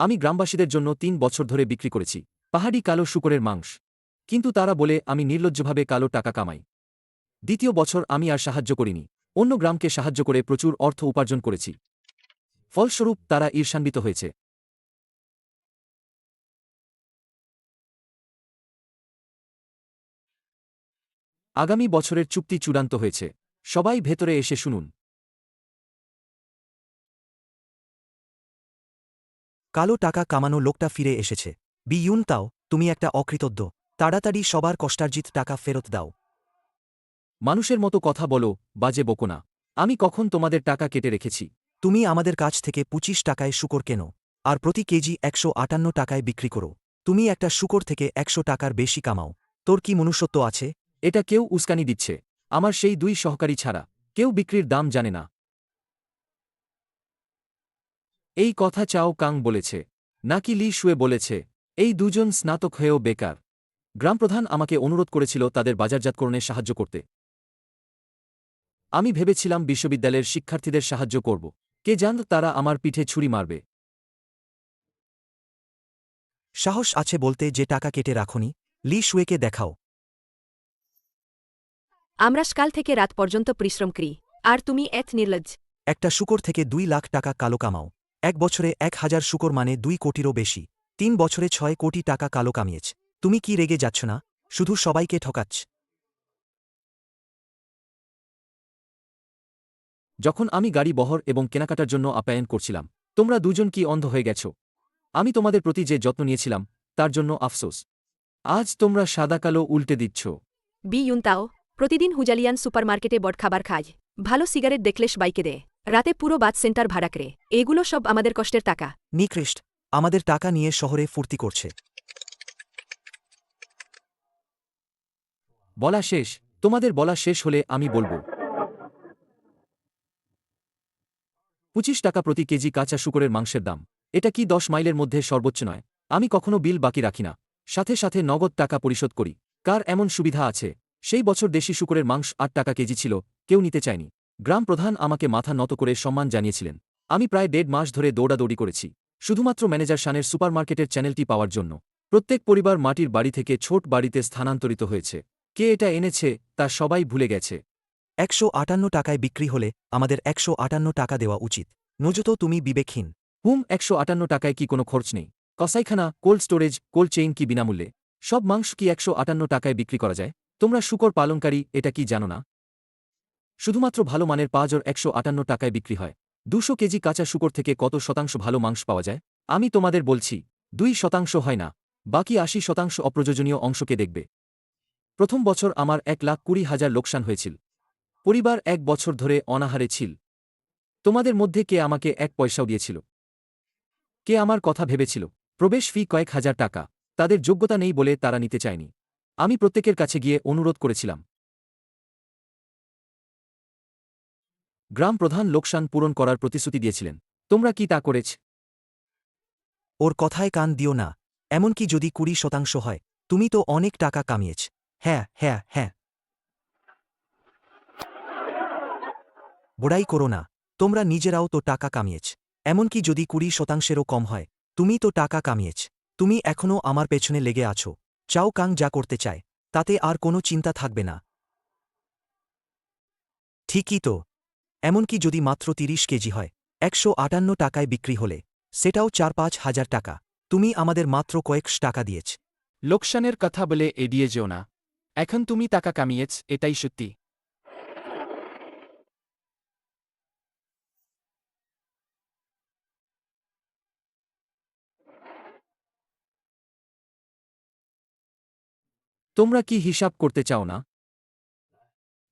আমি গ্রামবাসীদের জন্য ৩ বছর ধরে বিক্রি করেছি পাহাড়ি কালো শূকরের মাংস। কিন্তু তারা বলে আমি নির্লজ্জভাবে কালো টাকা কামাই। দ্বিতীয় বছর আমি আর সাহায্য করিনি, অন্য গ্রামকে সাহায্য করে প্রচুর অর্থ উপার্জন করেছি। ফলস্বরূপ তারা ঈর্ষান্বিত হয়েছে। আগামী বছরের চুক্তি চূড়ান্ত হয়েছে। সবাই ভেতরে এসে শুনুন। কালো টাকা কামানো লোকটা ফিরে এসেছে। বিয়ুন তাও, তুমি একটা অকৃতজ্ঞ। তাড়াতাড়ি সবার কষ্টার্জিত টাকা ফেরত দাও। মানুষের মতো কথা বলো, বাজে বকো না। আমি কখন তোমাদের টাকা কেটে রেখেছি? তুমি আমাদের কাছ থেকে ২৫ টাকায় শূকর কেনো, আর প্রতি কেজি ১৫৮ টাকায় বিক্রি করো। তুমি একটা শূকর থেকে ১০০ টাকার বেশি কামাও। তোর কি মনুষ্যত্ব আছে? এটা কেউ উস্কানি দিচ্ছে। আমার সেই ২ সহকারী ছাড়া কেউ বিক্রির দাম জানে না। এই কথা চাও কাং বলেছে, নাকি লি শুয়ে বলেছে? এই দুজন স্নাতক হয়েও বেকার। গ্রামপ্রধান আমাকে অনুরোধ করেছিল তাদের বাজারজাতকরণে সাহায্য করতে। আমি ভেবেছিলাম বিশ্ববিদ্যালয়ের শিক্ষার্থীদের সাহায্য করব। কে জানত তারা আমার পিঠে ছুরি মারবে। সাহস আছে বলতে যে টাকা কেটে রাখনি? লি শুয়েকে দেখাও। আমরা সকাল থেকে রাত পর্যন্ত পরিশ্রম করি, আর তুমি এত নির্লজ্জ। একটা শূকর থেকে ২ লাখ টাকা কালো কামাও। ১ বছরে ১,০০০ শূকর মানে ২ কোটিরও বেশি। ৩ বছরে ৬ কোটি টাকা কালো কামিয়েছ। তুমি কি রেগে যাচ্ছ না? শুধু সবাইকে ঠকাচ্ছ। যখন আমি গাড়ি বহর এবং কেনাকাটার জন্য আপ্যায়ন করছিলাম, তোমরা দুজন কি অন্ধ হয়ে গেছ? আমি তোমাদের প্রতি যে যত্ন নিয়েছিলাম তার জন্য আফসোস। আজ তোমরা সাদাকালো উল্টে দিচ্ছ। বিয়ুন তাও, প্রতিদিন হুজালিয়ান সুপারমার্কেটে বড় খাবার খায়, ভালো সিগারেট দেখলেস বাইকে দেয়, রাতে পুরো বাস সেন্টার ভাড়া করে। এগুলো সব আমাদের কষ্টের টাকা। নিকৃষ্ট, আমাদের টাকা নিয়ে শহরে ফুর্তি করছে। বলা শেষ। তোমাদের বলা শেষ হলে আমি বলবো। ২৫ টাকা প্রতি কেজি কাঁচা শূকরের মাংসের দাম। এটা কি ১০ মাইলের মধ্যে সর্বোচ্চ নয়? আমি কখনো বিল বাকি রাখি না, সাথে সাথে নগদ টাকা পরিশোধ করি। কার এমন সুবিধা আছে? সেই বছর দেশি শূকরের মাংস ৮ টাকা কেজি ছিল, কেউ নিতে চায়নি। গ্রাম প্রধান আমাকে মাথা নত করে সম্মান জানিয়েছিলেন। আমি প্রায় ১.৫ মাস ধরে দৌড়াদৌড়ি করেছি, শুধুমাত্র ম্যানেজার শানের সুপারমার্কেটের চ্যানেলটি পাওয়ার জন্য। প্রত্যেক পরিবার মাটির বাড়ি থেকে ছোট বাড়িতে স্থানান্তরিত হয়েছে। কে এটা এনেছে তা সবাই ভুলে গেছে। ১৫৮ টাকায় বিক্রি হলে আমাদের ১৫৮ টাকা দেওয়া উচিত। নজুতো তুমি বিবেকহীন। ১৫৮ টাকায় কি কোনো খরচ নেই? কসাইখানা, কোল্ড স্টোরেজ, কোল্ড চেইন কি বিনামূল্যে? সব মাংস কি ১৫৮ টাকায় বিক্রি করা যায়? তোমরা শূকর পালনকারী, এটা কি জানো না? শুধুমাত্র ভালো মানের পাঁজর ১৫৮ টাকায় বিক্রি হয়। ২০০ কেজি কাঁচা শূকর থেকে কত শতাংশ ভালো মাংস পাওয়া যায়? আমি তোমাদের বলছি, ২% হয় না। বাকি ৮০% অপ্রয়োজনীয় অংশকে দেখবে। প্রথম বছর আমার ১,২০,০০০ লোকসান হয়েছিল। পরিবার ১ বছর ধরে অনাহারে ছিল। তোমাদের মধ্যে কে আমাকে ১ পয়সাও দিয়েছিল? কে আমার কথা ভেবেছিল? প্রবেশ ফি কয়েক হাজার টাকা। তাদের যোগ্যতা নেই বলে তারা নিতে চায়নি। আমি প্রত্যেকের কাছে গিয়ে অনুরোধ করেছিলাম। গ্রাম প্রধান লোকসান পূরণ করার প্রতিশ্রুতি দিয়েছিলেন। তোমরা কি তা করেছ? ওর কথায় কান দিও না। এমনকি যদি ২০% হয়, তুমি তো অনেক টাকা কামিয়েছ। হ্যাঁ হ্যাঁ হ্যাঁ। বড়াই করো না। তোমরা নিজেরাও তো টাকা কামিয়েছ। এমনকি যদি ২০%ও কম হয়, তুমি তো টাকা কামিয়েছ। তুমি এখনও আমার পেছনে লেগে আছো। চাও কাং যা করতে চায়, তাতে আর কোনো চিন্তা থাকবে না। ঠিকই তো। এমনকি যদি মাত্র ৩০ কেজি হয়, ১৫৮ টাকায় বিক্রি হলে, সেটাও ৪-৫ হাজার টাকা। তুমি আমাদের মাত্র কয়েকশ টাকা দিয়েছ। লোকসানের কথা বলে এড়িয়ে যেও না। এখন তুমি টাকা কামিয়েছ, এটাই সত্যি। তোমরা কি হিসাব করতে চাও না?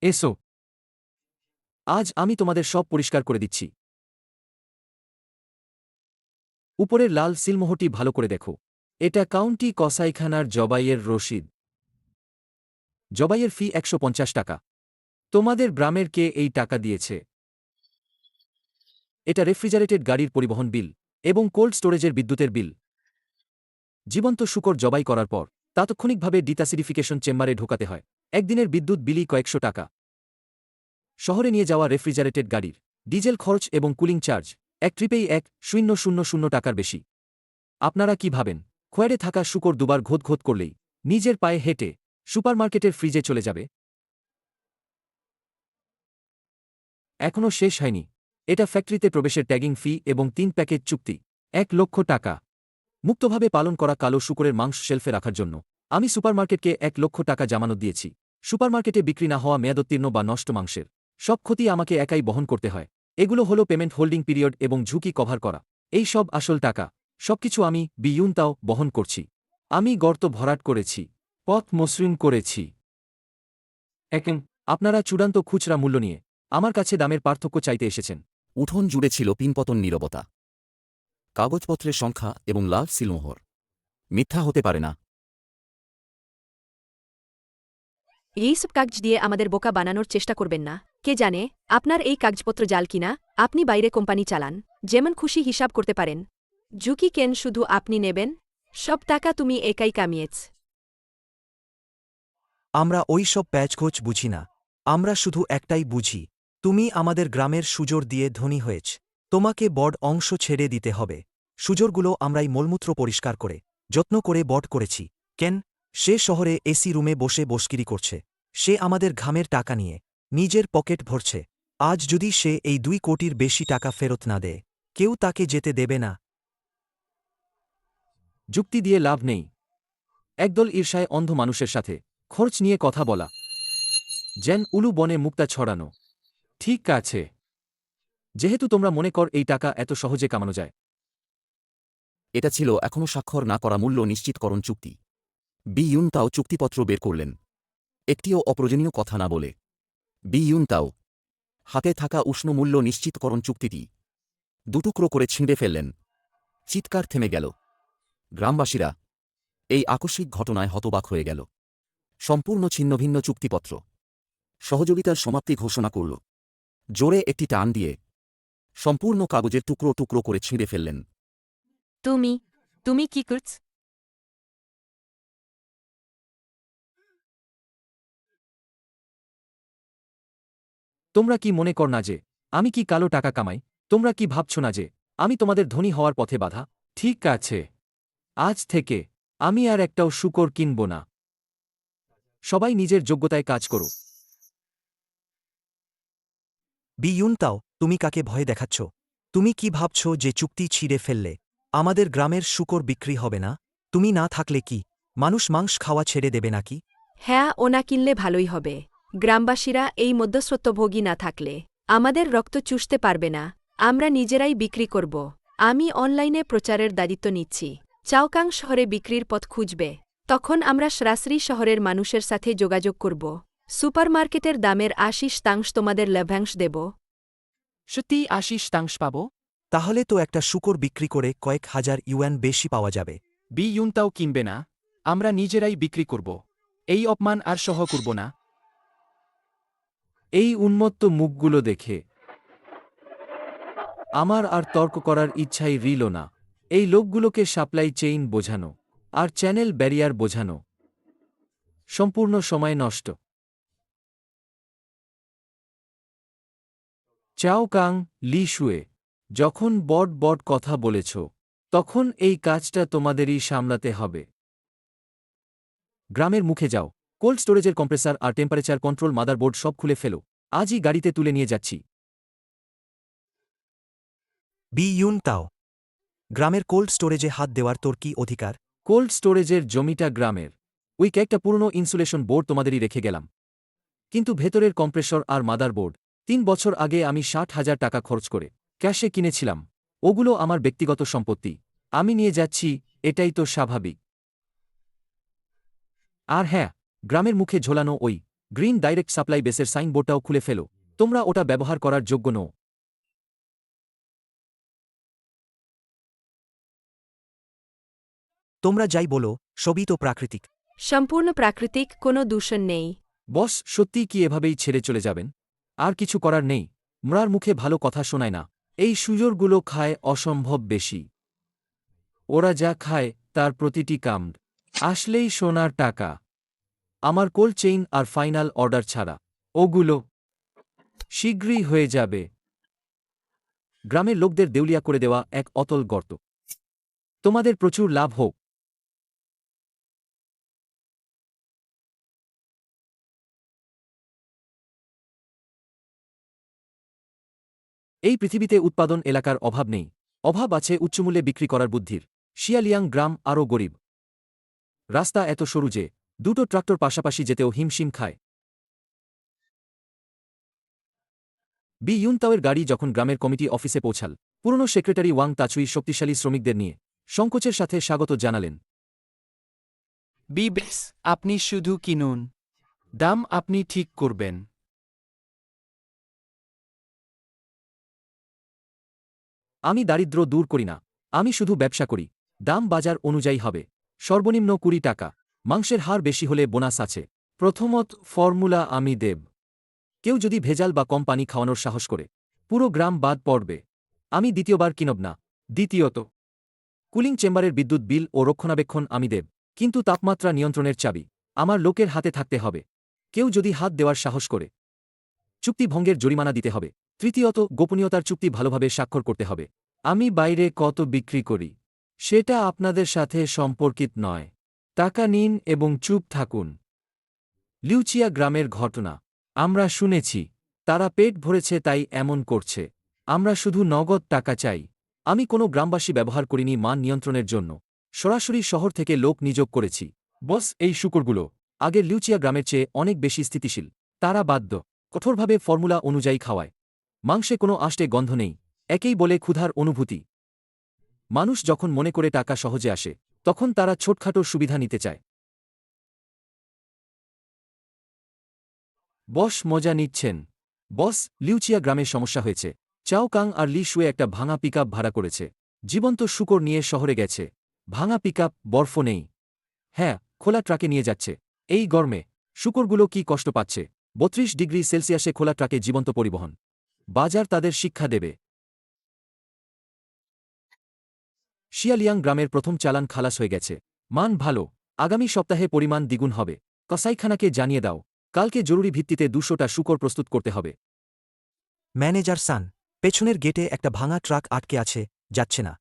এসো, আজ আমি তোমাদের সব পরিষ্কার করে দিচ্ছি। উপরের লাল সিলমোহরটি ভালো করে দেখো। এটা কাউন্টি কসাইখানার জবাইয়ের রসিদ। জবাইয়ের ফি ১৫০ টাকা। তোমাদের গ্রামের কে এই টাকা দিয়েছে? এটা রেফ্রিজারেটেড গাড়ির পরিবহন বিল এবং কোল্ড স্টোরেজের বিদ্যুতের বিল। জীবন্ত শূকর জবাই করার পর তাৎক্ষণিকভাবে ডিটাসিডিফিকেশন চেম্বারে ঢোকাতে হয়। একদিনের বিদ্যুৎ বিলই কয়েকশো টাকা। শহরে নিয়ে যাওয়া রেফ্রিজারেটেড গাড়ির ডিজেল খরচ এবং কুলিং চার্জ এক ট্রিপেই ১,০০০ টাকার বেশি। আপনারা কি ভাবেন খোয়ারে থাকা শূকর দুবার ঘোত করলেই নিজের পায়ে হেঁটে সুপারমার্কেটের ফ্রিজে চলে যাবে? এখনও শেষ হয়নি। এটা ফ্যাক্টরিতে প্রবেশের ট্যাগিং ফি এবং ৩ প্যাকেজ চুক্তি, ১,০০,০০০ টাকা। মুক্তভাবে পালন করা কালো শূকরের মাংস শেলফে রাখার জন্য আমি সুপারমার্কেটকে ১,০০,০০০ টাকা জামানত দিয়েছি। সুপারমার্কেটে বিক্রি না হওয়া মেয়াদোত্তীর্ণ বা নষ্ট মাংসের সব ক্ষতি আমাকে একাই বহন করতে হয়। এগুলো হলো পেমেন্ট হোল্ডিং পিরিয়ড এবং ঝুঁকি কভার করা। এই সব আসল টাকা সবকিছু আমি বিয়ুনতাও বহন করছি। আমি গর্ত ভরাট করেছি, পথ মসৃণ করেছি। এখন আপনারা চূড়ান্ত খুচরা মূল্য নিয়ে আমার কাছে দামের পার্থক্য চাইতে এসেছেন। উঠোন জুড়ে ছিল পিনপতন নীরবতা, কাগজপত্রের সংখ্যা এবং লাল সিলমোহর। মিথ্যা হতে পারে না। এইসব কাগজ দিয়ে আমাদের বোকা বানানোর চেষ্টা করবেন না। কে জানে আপনার এই কাগজপত্র জাল কিনা। আপনি বাইরে কোম্পানি চালান, যেমন খুশি হিসাব করতে পারেন। ঝুঁকি কেন শুধু আপনি নেবেন? সব টাকা তুমি একাই কামিয়েছ। আমরা ওই সব প্যাচগোছ বুঝি না। আমরা শুধু একটাই বুঝি, তুমি আমাদের গ্রামের সুজোর দিয়ে ধনী হয়েছ। তোমাকে বড় অংশ ছেড়ে দিতে হবে। সুজোরগুলো আমরাই মলমূত্র পরিষ্কার করে যত্ন করে বট করেছি। কেন? সে শহরে এসি রুমে বসে বসকিরি করছে। সে আমাদের ঘামের টাকা নিয়ে নিজের পকেট ভরছে। আজ যদি সে এই ২ কোটির বেশি টাকা ফেরত না দেয়, কেউ তাকে যেতে দেবে না। যুক্তি দিয়ে লাভ নেই। একদল ঈর্ষায় অন্ধ মানুষের সাথে খরচ নিয়ে কথা বলা যেন উলু বনে মুক্তা ছড়ানো। ঠিক আছে, যেহেতু তোমরা মনে কর এই টাকা এত সহজে কামানো যায়। এটা ছিল এখনও স্বাক্ষর না করা মূল্য নিশ্চিতকরণ চুক্তি। বিইউনতাও চুক্তিপত্র বের করলেন, একটিও অপ্রয়োজনীয় কথা না বলে। বিইউনতাও হাতে থাকা উষ্ণ মূল্য নিশ্চিতকরণ চুক্তিটি দুটুকরো করে ছিঁড়ে ফেললেন। চিৎকার থেমে গেল। গ্রামবাসীরা এই আকস্মিক ঘটনায় হতবাক হয়ে গেল। সম্পূর্ণ ছিন্নভিন্ন চুক্তিপত্র সহযোগিতার সমাপ্তি ঘোষণা করল। জোরে একটি টান দিয়ে সম্পূর্ণ কাগজের টুকরো টুকরো করে ছিঁড়ে ফেললেন। তুমি কি করছ? তোমরা কি মনে কর না যে আমি কি কালো টাকা কামাই? তোমরা কি ভাবছ না যে আমি তোমাদের ধনী হওয়ার পথে বাধা? ঠিক আছে, আজ থেকে আমি আর একটাও শূকর কিনব না। সবাই নিজের যোগ্যতায় কাজ করো। বিইউনতাও, তুমি কাকে ভয় দেখাচ্ছ? তুমি কি ভাবছ যে চুক্তি ছিঁড়ে ফেললে আমাদের গ্রামের শূকর বিক্রি হবে না? তুমি না থাকলে কি মানুষ মাংস খাওয়া ছেড়ে দেবে নাকি? হ্যাঁ, ও না কিনলে ভালোই হবে। গ্রামবাসীরা এই মধ্যস্বত্বভোগী না থাকলে আমাদের রক্ত চুষতে পারবে না। আমরা নিজেরাই বিক্রি করব। আমি অনলাইনে প্রচারের দায়িত্ব নিচ্ছি। চাওকাং শহরে বিক্রির পথ খুঁজবে। তখন আমরা সরাসরি শহরের মানুষের সাথে যোগাযোগ করব। সুপারমার্কেটের দামের ৮০% তোমাদের লভ্যাংশ দেব। সত্যি ৮০% পাব? তাহলে তো একটা শূকর বিক্রি করে কয়েক হাজার ইউয়ান বেশি পাওয়া যাবে। বিইউনতাও কিনবে না, আমরা নিজেরাই বিক্রি করব। এই অপমান আর সহ করব না। এই উন্মত্ত মুখগুলো দেখে আমার আর তর্ক করার ইচ্ছাই রইল না। এই লোকগুলোকে সাপ্লাই চেইন বোঝানো আর চ্যানেল ব্যারিয়ার বোঝানো সম্পূর্ণ সময় নষ্ট। চাও কাং, লি শুয়ে, যখন বট কথা বলেছ, তখন এই কাজটা তোমাদেরই সামলাতে হবে। গ্রামের মুখে যাও, কোল্ড স্টোরেজের কম্প্রেসার আর টেম্পারেচার কন্ট্রোল মাদারবোর্ড সব খুলে ফেলো। আজই গাড়িতে তুলে নিয়ে যাচ্ছি। বিইউনতাও, গ্রামের কোল্ড স্টোরেজে হাত দেওয়ার তোর কি অধিকার? কোল্ড স্টোরেজের জমিটা গ্রামের। ওই একটা পুরনো ইনসুলেশন বোর্ড তোমাদেরই রেখে গেলাম, কিন্তু ভেতরের কম্প্রেসর আর মাদারবোর্ড ৩ বছর আগে আমি ৬০,০০০ টাকা খরচ করে ক্যাশে কিনেছিলাম। ওগুলো আমার ব্যক্তিগত সম্পত্তি, আমি নিয়ে যাচ্ছি, এটাই তো স্বাভাবিক। আর হ্যাঁ, গ্রামের মুখে ঝোলানো ওই গ্রিন ডাইরেক্ট সাপ্লাই বেসের সাইনবোর্ডটাও খুলে ফেলো। তোমরা ওটা ব্যবহার করার যোগ্য নও। তোমরা যাই বলো, সবই তো প্রাকৃতিক। সম্পূর্ণ প্রাকৃতিক, কোনো দূষণ নেই। বস, সত্যিই কি এভাবেই ছেড়ে চলে যাবেন? আর কিছু করার নেই। মরার মুখে ভালো কথা শোনায় না। এই সুজোরগুলো খায় অসম্ভব বেশি। ওরা যা খায় তার প্রতিটি কামড় আসলেই সোনার টাকা। আমার কোল্ড চেইন আর ফাইনাল অর্ডার ছাড়া ওগুলো শীঘ্রই হয়ে যাবে। গ্রামের লোকদের দেউলিয়া করে দেওয়া এক অতল গর্ত। তোমাদের প্রচুর লাভ হোক। এই পৃথিবীতে উৎপাদন এলাকার অভাব নেই, অভাব আছে উচ্চমূল্যে বিক্রি করার বুদ্ধির। শিয়ালিয়াং গ্রাম আরও গরিব। রাস্তা এত সরু যে দুটো ট্রাক্টর পাশাপাশি যেতেও হিমশিম খায়। বি ইউনতাওয়ের গাড়ি যখন গ্রামের কমিটি অফিসে পৌঁছাল, পুরনো সেক্রেটারি ওয়াং তাচুই শক্তিশালী শ্রমিকদের নিয়ে সংকোচের সাথে স্বাগত জানালেন। বেশ, আপনি শুধু কিনুন, দাম আপনি ঠিক করবেন। আমি দারিদ্র্য দূর করি না, আমি শুধু ব্যবসা করি। দাম বাজার অনুযায়ী হবে। সর্বনিম্ন 20 টাকা। মাংসের হার বেশি হলে বোনাস আছে। প্রথমত ফর্মুলা আমি দেব। কেউ যদি ভেজাল বা কম পানি খাওয়ানোর সাহস করে, পুরো গ্রাম বাদ পড়বে। আমি দ্বিতীয়বার কিনব না। দ্বিতীয়ত, কুলিং চেম্বারের বিদ্যুৎ বিল ও রক্ষণাবেক্ষণ আমি দেব, কিন্তু তাপমাত্রা নিয়ন্ত্রণের চাবি আমার লোকের হাতে থাকতে হবে। কেউ যদি হাত দেওয়ার সাহস করে, চুক্তি ভঙ্গের জরিমানা দিতে হবে। তৃতীয়ত, গোপনীয়তার চুক্তি ভালোভাবে স্বাক্ষর করতে হবে। আমি বাইরে কত বিক্রি করি সেটা আপনাদের সাথে সম্পর্কিত নয়। টাকা নিন এবং চুপ থাকুন। লিউচিয়া গ্রামের ঘটনা আমরা শুনেছি। তারা পেট ভরেছে তাই এমন করছে। আমরা শুধু নগদ টাকা চাই। আমি কোনো গ্রামবাসী ব্যবহার করিনি মান নিয়ন্ত্রণের জন্য। সরাসরি শহর থেকে লোক নিয়োগ করেছি। বস, এই শুকরগুলো আগের লিউচিয়া গ্রামের চেয়ে অনেক বেশি স্থিতিশীল। তারা বাধ্য কঠোরভাবে ফর্মুলা অনুযায়ী খাওয়ায়। মাংসে কোনো আষ্টে গন্ধ নেই। একেই বলে ক্ষুধার অনুভূতি। মানুষ যখন মনে করে টাকা সহজে আসে, তখন তারা ছোটখাটো সুবিধা নিতে চায়। বস মজা নিচ্ছেন। বস, লিউচিয়া গ্রামের সমস্যা হয়েছে। চাও কাং আর লি শুয়ে একটা ভাঙা পিকআপ ভাড়া করেছে। জীবন্ত শূকর নিয়ে শহরে গেছে। ভাঙা পিকআপ, বরফ নেই। হ্যাঁ, খোলা ট্রাকে নিয়ে যাচ্ছে। এই গরমে শূকরগুলো কি কষ্ট পাচ্ছে। 32 ডিগ্রি সেলসিয়াসে খোলা ট্রাকে জীবন্ত পরিবহন। বাজার তাদের শিক্ষা দেবে। শিয়ালিয়াং গ্রামের প্রথম চালান খালাস হয়ে গেছে। মান ভালো। আগামী সপ্তাহে পরিমাণ দ্বিগুণ হবে। কসাইখানাকে জানিয়ে দাও, কালকে জরুরি ভিত্তিতে 200টা শূকর প্রস্তুত করতে হবে। ম্যানেজার সান, পেছনের গেটে একটা ভাঙা ট্রাক আটকে আছে, যাচ্ছে না।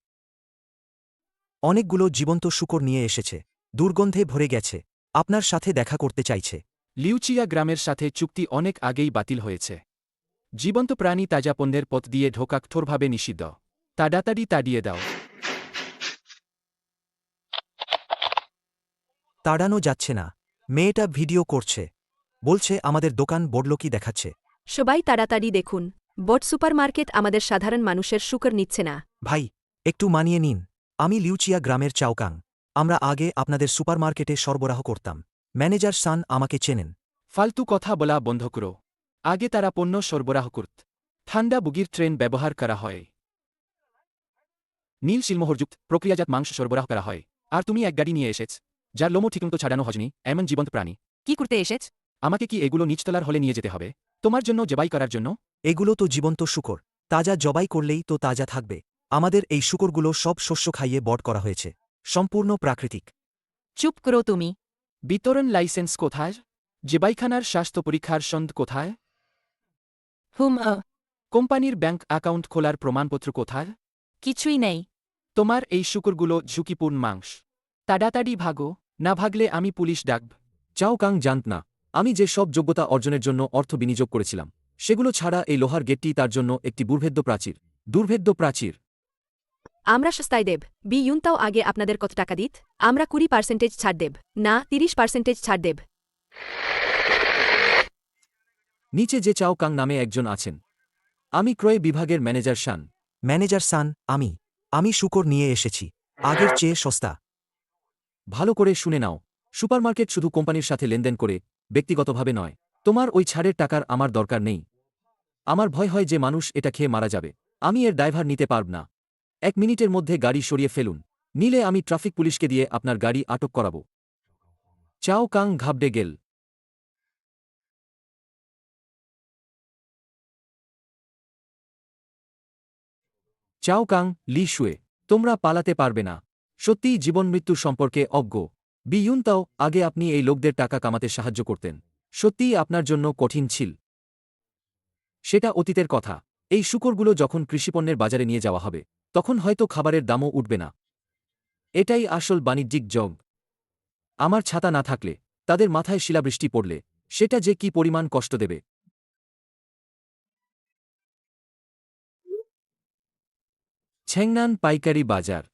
অনেকগুলো জীবন্ত শূকর নিয়ে এসেছে। দুর্গন্ধে ভরে গেছে। আপনার সাথে দেখা করতে চাইছে। লিউচিয়া গ্রামের সাথে চুক্তি অনেক আগেই বাতিল হয়েছে। জীবন্ত প্রাণী তাজা পণ্যের পথ দিয়ে ঢোকা কঠোরভাবে নিষিদ্ধ। তাড়াতাড়ি তাড়িয়ে দাও। তাড়ানো যাচ্ছে না। মেয়েটা ভিডিও করছে। বলছে আমাদের দোকান বড়লোকি দেখাচ্ছে। সবাই তাড়াতাড়ি দেখুন, বট সুপারমার্কেট আমাদের সাধারণ মানুষের শুকর নিচ্ছে না। ভাই, একটু মানিয়ে নিন। আমি লিউচিয়া গ্রামের চাওকাং। আমরা আগে আপনাদের সুপারমার্কেটে সরবরাহ করতাম। ম্যানেজার সান আমাকে চেনেন। ফালতু কথা বলা বন্ধ করো। আগে তারা পণ্য সরবরাহ করত। ঠান্ডা বুগির ট্রেন ব্যবহার করা হয়। নীল শিলমোহরযুক্ত প্রক্রিয়াজাত মাংস সরবরাহ করা হয়। আর তুমি এক গাড়ি নিয়ে এসেছ, যার লোমও ঠিকমতো ছাড়ানো হয়নি, এমন জীবন্ত প্রাণী। কি করতে এসেছ? আমাকে কি এগুলো নিচতলার হলে নিয়ে যেতে হবে তোমার জন্য জবাই করার জন্য? এগুলো তো জীবন্ত শূকর। তাজা জবাই করলেই তো তাজা থাকবে। আমাদের এই শূকরগুলো সব শস্য খাইয়ে বড় করা হয়েছে। সম্পূর্ণ প্রাকৃতিক। চুপ করো তুমি। বিতরণ লাইসেন্স কোথায়? জবাইখানার স্বাস্থ্য পরীক্ষার সনদ কোথায়? কোম্পানির ব্যাংক অ্যাকাউন্ট খোলার প্রমাণপত্র কোথায়? কিছুই নেই। তোমার এই শুকরগুলো ঝুঁকিপূর্ণ মাংস। তাড়াতাড়ি ভাগো, না ভাগলে আমি পুলিশ ডাকব। চাও কাং জানত না, আমি যে সব যোগ্যতা অর্জনের জন্য অর্থ বিনিয়োগ করেছিলাম, সেগুলো ছাড়া এই লোহার গেটটি তার জন্য একটি দুর্ভেদ্য প্রাচীর। দুর্ভেদ্য প্রাচীর। আমরা সস্তায় দেব। বি ইউনতাও আগে আপনাদের কত টাকা দিত? আমরা 20% ছাড় দেব, না 30% ছাড় দেব। নিচে যে চাও কাং নামে একজন আছেন। আমি ক্রয় বিভাগের ম্যানেজার শান। ম্যানেজার সান, আমি শূকর নিয়ে এসেছি। আগের চেয়ে সস্তা। ভালো করে শুনে নাও, সুপারমার্কেট শুধু কোম্পানির সাথে লেনদেন করে, ব্যক্তিগতভাবে নয়। তোমার ওই ছাড়ের টাকার আমার দরকার নেই। আমার ভয় হয় যে মানুষ এটা খেয়ে মারা যাবে। আমি এর দায়ভার নিতে পারব না। 1 মিনিটের মধ্যে গাড়ি সরিয়ে ফেলুন, নিলে আমি ট্রাফিক পুলিশকে দিয়ে আপনার গাড়ি আটক করাব। চাও কাং ঘাবড়ে গেল। চাও কাং, লি শুয়ে, তোমরা পালাতে পারবে না। সত্যিই জীবনমৃত্যু সম্পর্কে অজ্ঞ। বি ইউনতাও, আগে আপনি এই লোকদের টাকা কামাতে সাহায্য করতেন। সত্যিই আপনার জন্য কঠিন ছিল। সেটা অতীতের কথা। এই শূকরগুলো যখন কৃষিপণ্যের বাজারে নিয়ে যাওয়া হবে, তখন হয়তো খাবারের দামও উঠবে না। এটাই আসল বাণিজ্যিক জগ। আমার ছাতা না থাকলে, তাদের মাথায় শিলাবৃষ্টি পড়লে, সেটা যে কি পরিমাণ কষ্ট দেবে। ছেংনান পাইকারি বাজার।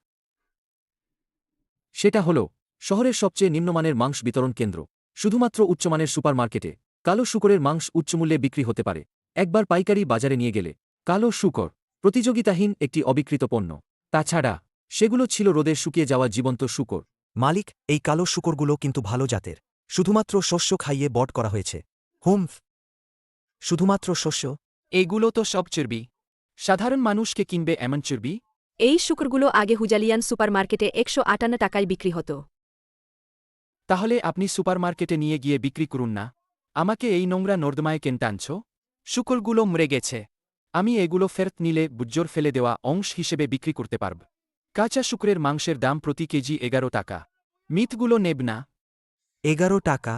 সেটা হল শহরের সবচেয়ে নিম্নমানের মাংস বিতরণ কেন্দ্র। শুধুমাত্র উচ্চমানের সুপারমার্কেটে কালো শূকরের মাংস উচ্চমূল্যে বিক্রি হতে পারে। একবার পাইকারি বাজারে নিয়ে গেলে কালো শূকর প্রতিযোগিতাহীন একটি অবিকৃত পণ্য। তাছাড়া সেগুলো ছিল রোদে শুকিয়ে যাওয়া জীবন্ত শূকর। মালিক, এই কালো শূকরগুলো কিন্তু ভালো জাতের। শুধুমাত্র শস্য খাইয়ে বট করা হয়েছে। হুমফ, শুধুমাত্র শস্য? এগুলো তো সব চর্বি। সাধারণ মানুষকে কিনবে এমন চর্বি? এই শুকরগুলো আগে হুজালিয়ান সুপারমার্কেটে 158 টাকায় বিক্রি হতো। তাহলে আপনি সুপারমার্কেটে নিয়ে গিয়ে বিক্রি করুন না। আমাকে এই নোংরা নর্দমায় কেন টানছ? শুকরগুলো মরে গেছে। আমি এগুলো ফেরত নিলে বুজ্জোর ফেলে দেওয়া অংশ হিসেবে বিক্রি করতে পারব। কাঁচা শুকরের মাংসের দাম প্রতি কেজি 11 টাকা। মিথগুলো নেব না। 11 টাকা?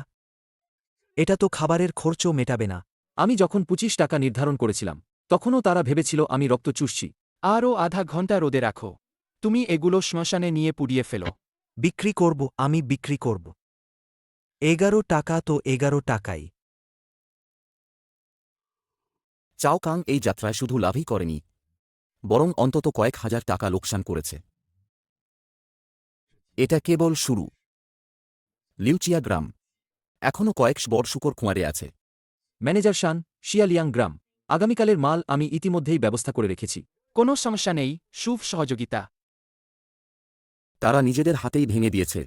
এটা তো খাবারের খরচও মেটাবে না। আমি যখন 25 টাকা নির্ধারণ করেছিলাম, তখনও তারা ভেবেছিল আমি রক্ত চুষছি। আরও আধা ঘন্টা রোদে রাখো। তুমি এগুলো শ্মশানে নিয়ে পুড়িয়ে ফেলো। বিক্রি করব, আমি বিক্রি করব। 11 টাকা তো 11 টাকাই। চাও কাং এই যাত্রায় শুধু লাভই করেনি, বরং অন্তত কয়েক হাজার টাকা লোকসান করেছে। এটা কেবল শুরু। লিউচিয়া গ্রাম এখনও কয়েক বড় শুকর খুঁয়ারে আছে। ম্যানেজার শান, শিয়ালিয়াং গ্রাম, আগামীকালের মাল আমি ইতিমধ্যেই ব্যবস্থা করে রেখেছি। কোনো সমস্যা নেই, শুভ সহযোগিতা। তারা নিজেদের হাতেই ভেঙে দিয়েছে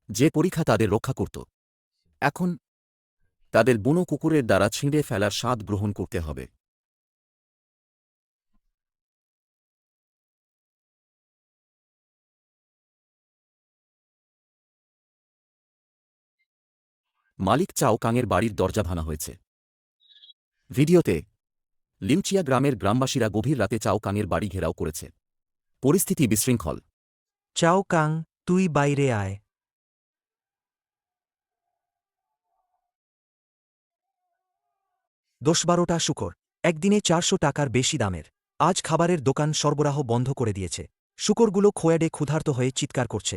যে পরীক্ষা তাদের রক্ষা করত। এখন তাদের বুনো কুকুরের দ্বারা ছিঁড়ে ফেলার স্বাদ গ্রহণ করতে হবে। মালিক চাও কাংয়ের বাড়ির দরজা ভাঙা হয়েছে। ভিডিওতে লিউচিয়া গ্রামের গ্রামবাসীরা গভীর রাতে চাও কাংয়ের বাড়ি ঘেরাও করেছে। পরিস্থিতি বিশৃঙ্খল। চাও কাং, তুই বাইরে আয়। 10-12টা শুকর, একদিনে 400 টাকার বেশি দামের। আজ খাবারের দোকান সরবরাহ বন্ধ করে দিয়েছে। শুকরগুলো খোয়াডে ক্ষুধার্ত হয়ে চিৎকার করছে।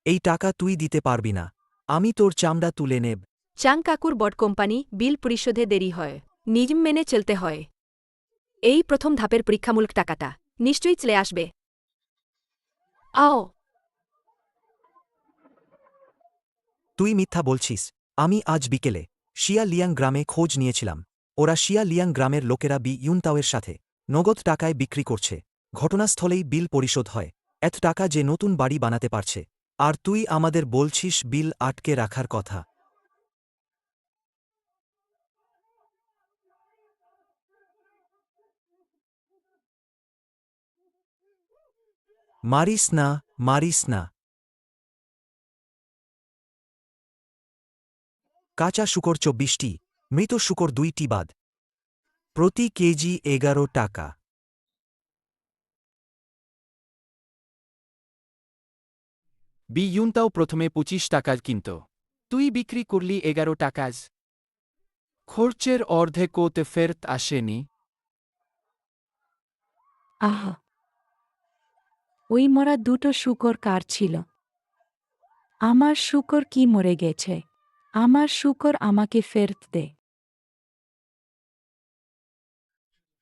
এই টাকা তুই দিতে পারবি না। আমি তোর চামড়া তুলে নেব। চাং কাকুর বট কোম্পানি বিল পরিশোধে দেরি হয়। নিয়ম মেনে চলতে হয়। এই প্রথম ধাপের পরীক্ষামূলক টাকাটা নিশ্চয়ই চলে আসবে। আও, তুই মিথ্যা বলছিস। আমি আজ বিকেলে শিয়া লিয়াং গ্রামে খোঁজ নিয়েছিলাম। ওরা শিয়া লিয়াং গ্রামের লোকেরা বি ইউনতাওয়ের সাথে নগদ টাকায় বিক্রি করছে। ঘটনাস্থলেই বিল পরিশোধ হয়। এত টাকা যে নতুন বাড়ি বানাতে পারছে। আর তুই আমাদের বলছিস বিল আটকে রাখার কথা। মারিস না, মারিস না। কাঁচা শুকর 24টি, মৃত শুকর 2টি বাদ। প্রতি কেজি 11 টাকা। বিয়ুনতাও প্রথমে 25 টাকা কিনত। তুই বিক্রি করলি 11 টাকাজ। খরচের অর্ধেকও তে ফেরত আসেনি। আহা! ওই মরা দুটো শূকর কার ছিল? আমার শূকর কি মরে গেছে? আমার শূকর আমাকে ফেরত দে।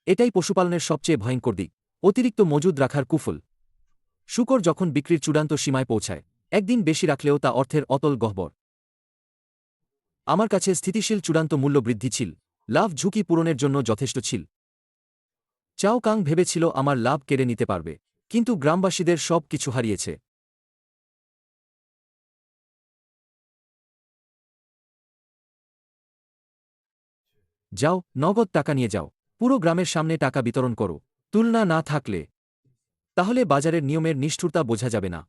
এটাই পশুপালনের সবচেয়ে ভয়ঙ্কর দিক, অতিরিক্ত মজুদ রাখার কুফল। শূকর যখন বিক্রির চূড়ান্ত সীমায় পৌঁছায়, একদিন বেশি রাখলেও তা অর্থের অতল গহ্বর। আমার কাছে স্থিতিশীল চূড়ান্ত মূল্য বৃদ্ধি ছিল, লাভ ঝুঁকি পূরণের জন্য যথেষ্ট ছিল। চাও কাং ভেবেছিল আমার লাভ কেড়ে নিতে পারবে, কিন্তু গ্রামবাসীদের সব কিছু হারিয়েছে। যাও, নগদ টাকা নিয়ে যাও। পুরো গ্রামের সামনে টাকা বিতরণ করো। তুলনা না থাকলে তাহলে বাজারের নিয়মের নিষ্ঠুরতা বোঝা যাবে না।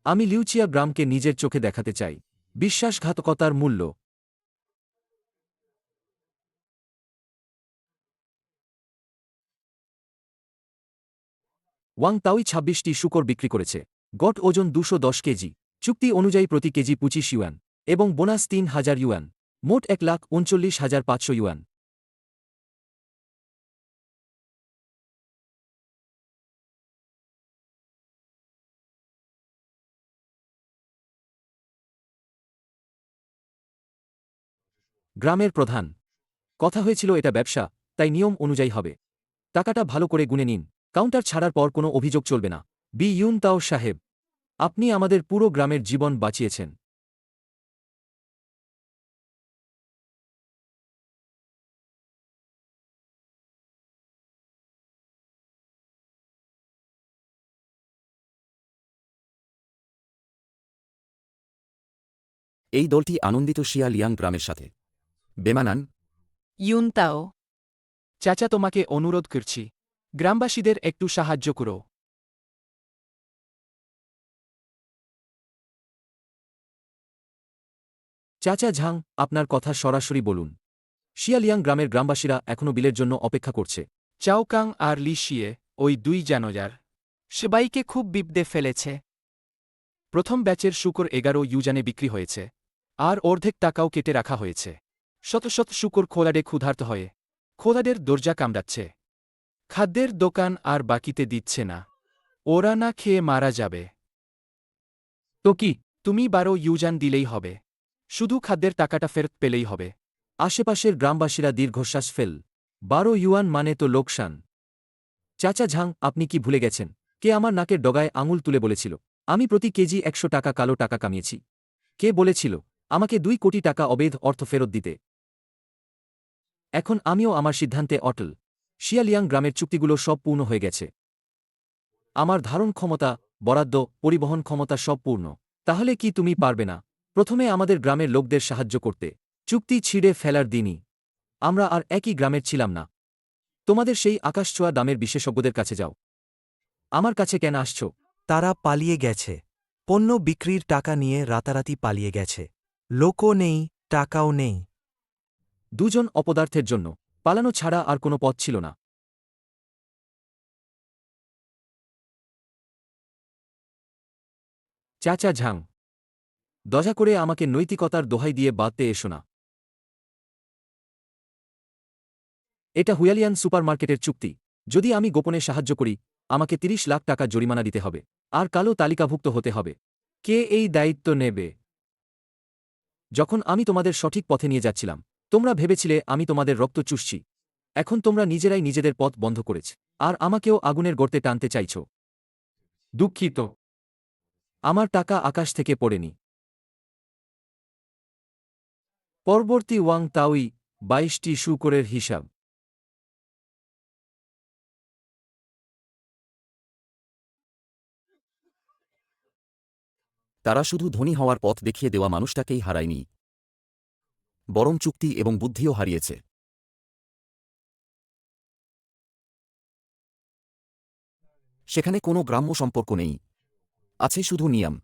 আমি লিউচিয়া গ্রামকে নিজের চোখে দেখাতে চাই বিশ্বাসঘাতকতার মূল্য। ওয়াং তাওই 26টি শূকর বিক্রি করেছে। গড় ওজন 210 কেজি, চুক্তি অনুযায়ী প্রতি কেজি 25 ইউয়ান, এবং বোনাস 3000 ইউয়ান, মোট 1,39,500 ইউয়ান। গ্রামের প্রধান। কথা হয়েছিল এটা ব্যবসা, তাই নিয়ম অনুযায়ী হবে। টাকাটা ভালো করে গুনে নিন। কাউন্টার ছাড়ার পর কোনো অভিযোগ চলবে না। বি ইউন তাও সাহেব, আপনি আমাদের পুরো গ্রামের জীবন বাঁচিয়েছেন। এই দলটি আনন্দিত শিয়া লিয়াং গ্রামের সাথে। বেমানান ইউনতাও। চাচা, তোমাকে অনুরোধ করছি, গ্রামবাসীদের একটু সাহায্য করো। চাচা ঝাং, আপনার কথা সরাসরি বলুন। শিয়ালিয়াং গ্রামের গ্রামবাসীরা এখনও বিলের জন্য অপেক্ষা করছে। চাওকাং আর লিশিয়ে, ওই দুই জানোয়ার, সবাইকে খুব বিপদে ফেলেছে। প্রথম ব্যাচের শুকর 11 ইউজানে বিক্রি হয়েছে, আর অর্ধেক টাকাও কেটে রাখা হয়েছে। শত শত শুকর খোলাডে ক্ষুধার্ত হয়ে খোলাদের দরজা কামড়াচ্ছে। খাদ্যের দোকান আর বাকিতে দিচ্ছে না, ওরা না খেয়ে মারা যাবে। তো কি? তুমি 12 ইউজান দিলেই হবে, শুধু খাদ্যের টাকাটা ফেরত পেলেই হবে। আশেপাশের গ্রামবাসীরা দীর্ঘশ্বাস ফেল। 12 ইউয়ান মানে তো লোকসান। চাচা ঝাং, আপনি কি ভুলে গেছেন কে আমার নাকের ডগায় আঙুল তুলে বলেছিল আমি প্রতি কেজি 100 টাকা কালো টাকা কামিয়েছি? কে বলেছিল আমাকে 2 কোটি টাকা অবৈধ অর্থ ফেরত দিতে? এখন আমিও আমার সিদ্ধান্তে অটল। শিয়ালিয়াং গ্রামের চুক্তিগুলো সব পূর্ণ হয়ে গেছে। আমার ধারণ ক্ষমতা, বরাদ্দ, পরিবহন ক্ষমতা সব পূর্ণ। তাহলে কি তুমি পারবে না প্রথমে আমাদের গ্রামের লোকদের সাহায্য করতে? চুক্তি ছিঁড়ে ফেলার দিনই আমরা আর একই গ্রামের ছিলাম না। তোমাদের সেই আকাশছোঁয়া দামের বিশেষজ্ঞদের কাছে যাও। আমার কাছে কেন আসছ? তারা পালিয়ে গেছে। পণ্য বিক্রির টাকা নিয়ে রাতারাতি পালিয়ে গেছে। লোকও নেই, টাকাও নেই। দুজন অপদার্থের জন্য পালানো ছাড়া আর কোনো পথ ছিল না। চাচা ঝাং, দয়া করে আমাকে নৈতিকতার দোহাই দিয়ে বাদতে এসো না। এটা হুয়ালিয়ান সুপারমার্কেটের চুক্তি। যদি আমি গোপনে সাহায্য করি, আমাকে 30 লাখ টাকা জরিমানা দিতে হবে, আর কালো তালিকাভুক্ত হতে হবে। কে এই দায়িত্ব নেবে? যখন আমি তোমাদের সঠিক পথে নিয়ে যাচ্ছিলাম, তোমরা ভেবেছিলে আমি তোমাদের রক্ত চুষছি। এখন তোমরা নিজেরাই নিজেদের পথ বন্ধ করেছ, আর আমাকেও আগুনের গর্তে টানতে চাইছ। দুঃখিত, আমার টাকা আকাশ থেকে পড়েনি। পরবর্তী ওয়াং তাওই, 22টি শুকরের হিসাব। তারা শুধু ধনী হওয়ার পথ দেখিয়ে দেওয়া মানুষটাকেই হারায়নি, বরং চুক্তি এবং বুদ্ধিও হারিয়েছে। সেখানে কোনো গ্রাম্য সম্পর্ক নেই, আছে শুধু নিয়ম।